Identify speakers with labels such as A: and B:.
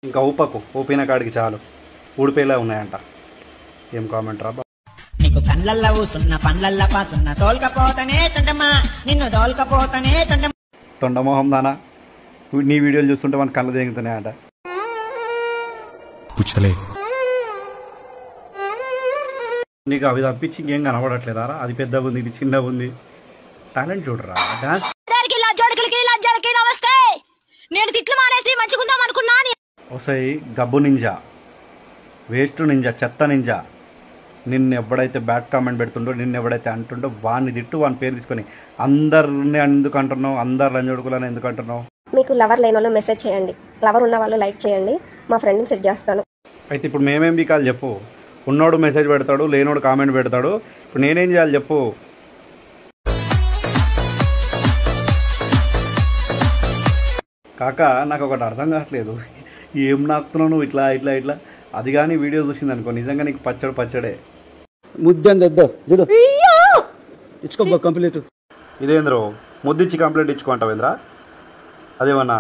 A: ఇంకా ఊపకు, ఊపిన కాడికి చాలు, ఊడిపోయేలా ఉన్నాయంట. ఏం కామెంట్ రా.
B: నీకు కళ్ళల్లో ఊసున్న పండ్లల్లో పాసున్న తోల్కపోతనే తొండమా, నిన్ను తోల్కపోతనే తొండమా.
A: తొండమోహం దానా, నీ వీడియోలు చూస్తుంటే మన కళ్ళు దిగుతున్నాయంట. నీకు అవి తప్పించి ఇంకేం కనబడట్లేదా? అది పెద్దగా ఉంది, ఇది చిన్నగా ఉంది. టాలెంట్ చూడరా. డాన్స్ వస్తాయి. గబ్బు నింజా, వేస్ట్ నింజా, చెత్త నింజా. నిన్ను ఎవడైతే బ్యాడ్ కామెంట్ పెడుతుండో, నిన్ను ఎవడైతే అంటుండో వాడిని తిట్టు, వాని పేరు తీసుకొని. అందరిని ఎందుకు అంటున్నావు? అందరు లంజోడుకులని ఎందుకు అంటున్నావు?
C: మీకు లవర్ లేని వాళ్ళు మెసేజ్ చేయండి, లవర్ ఉన్న వాళ్ళు లైక్ చేయండి, మా ఫ్రెండ్ని సెట్ చేస్తాను.
A: అయితే ఇప్పుడు మేమేం బీకాలి చెప్పు? ఉన్నోడు మెసేజ్ పెడతాడు, లేనోడు కామెంట్ పెడతాడు. ఇప్పుడు నేనేం చేయాలి చెప్పు? కాక నాకు ఒకటి అర్థం కావట్లేదు, ఏం నాకుతున్నావు నువ్వు ఇట్లా ఇట్లా ఇట్లా? అది కానీ వీడియో చూసింది అనుకో, నిజంగా నీకు పచ్చడే. ఇదేంద్రో ముద్దిచ్చి కంప్లైంట్ ఇచ్చుకుంటావేంద్రా? అదేమన్నా